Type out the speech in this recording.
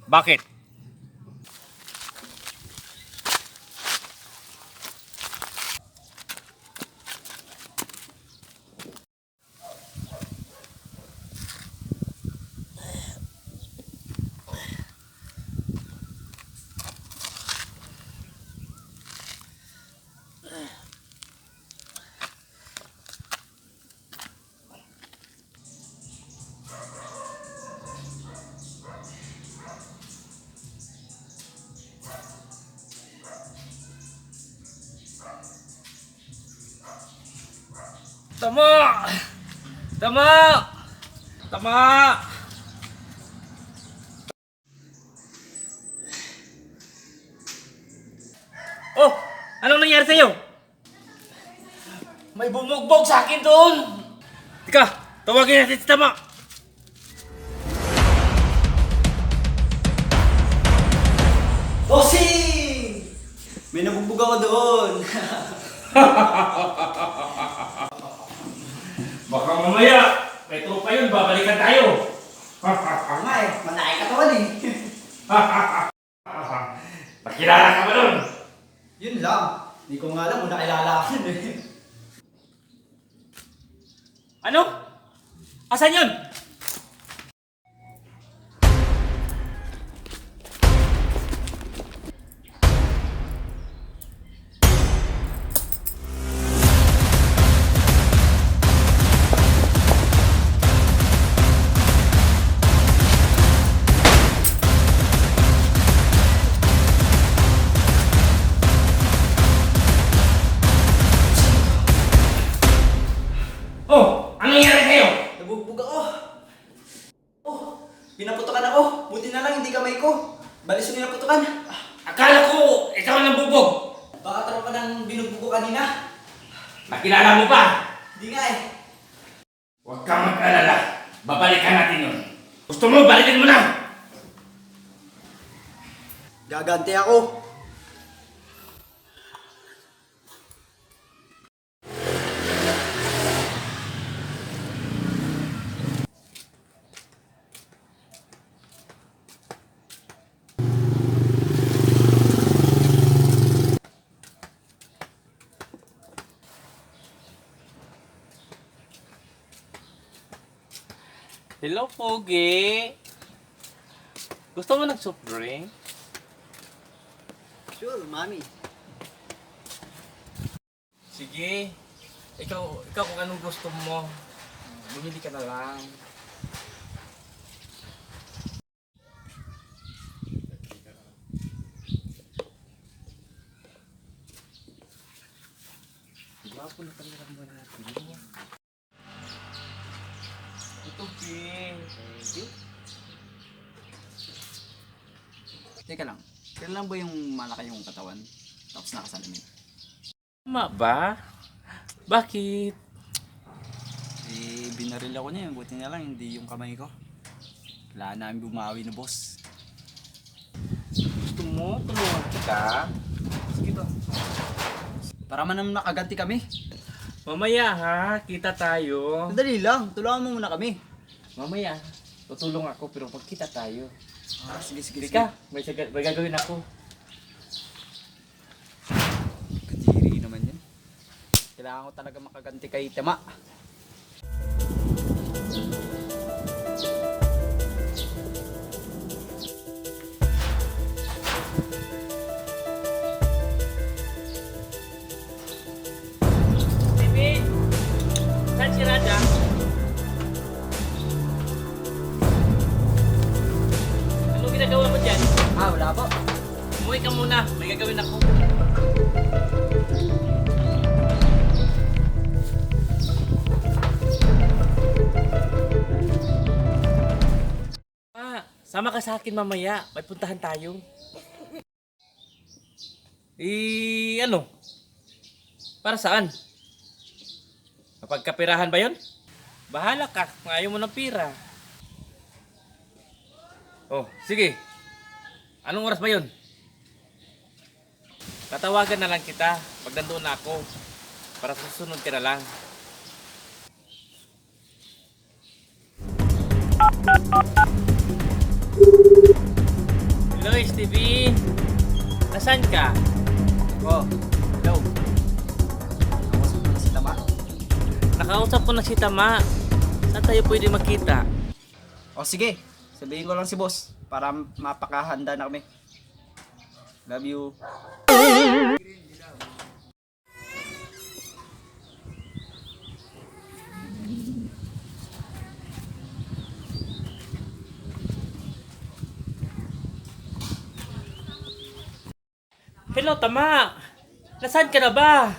Bakit? Tama! Tama! Tama! Oh! Anong nangyari sa'yo? May bumugbog sa akin doon! Tika! Tawagin natin si Tama! Bossing! May nabugbog ako doon. Baka mamaya, may tropa yun, babalikan tayo! Oo nga eh, malaki katawan eh. Nakilala ka ba nun? Yun lang. Hindi ko nga alam kung nakilala ako yun eh. Ano? Asan yun? Oh! Anong nangyari sa'yo? Nabugbog ako. Oh, pinaputokan ako. Buti na lang hindi kamay ko. Balis yung pinaputokan. Akala ko, ikaw ang nabubog. Baka tropa ng binugbog ko kanina. Nakilala mo pa? Hindi nga eh. Huwag kang mag-alala. Babalikan natin yun. Gusto mo, balikan mo na! Gaganti ako. Hello, Pogi. Gusto mo ng soft drink? Sure, mami. Sige. Ikaw kung anong gusto mo. Bumili ka na lang. Gwapo na talaga mo natin. Ito, King. Thank you. Teka lang. Kailan ba yung malaki yung katawan? Tapos nakasalamin. Tama ba? Bakit? Eh, binaril ako niya. Buti na lang hindi yung kamay ko. Wala namin bumawi na boss. Gusto mo? Tulungan kita? Sige ba? Para man naman nakaganti kami. Mamaya ha, kita tayo. Madali lang. Tulungan mo muna kami. Mamaya, tutulong ako pero pagkita tayo. Ah, sige, sige, Hindi sige. ka, may gagawin ako. Kadiri naman yun. Kailangan ko talaga makaganti kay Tama. Bibi, saan si Raja? Anong ginagawa mo dyan? Ah, wala po. Umuwi ka muna, may gagawin ako. Sama ka sa akin mamaya, may puntahan tayo. Ano? Para saan? Mapagkapirahan ba yon? Bahala ka kung ayaw mo ng pira. Oh, sige. Anong oras ba yon? Tatawagan na lang kita pag nandoon na ako. Para susunod ka na lang. Kevin! Nasaan ka? Oh, hello. Kamusta mo na si Tama? Nakausap ko na si Tama. Saan tayo pwede makita? O sige, sabihin ko lang si boss para mapakahanda na kami. Love you. Hello, Tama! Nasaan ka na ba?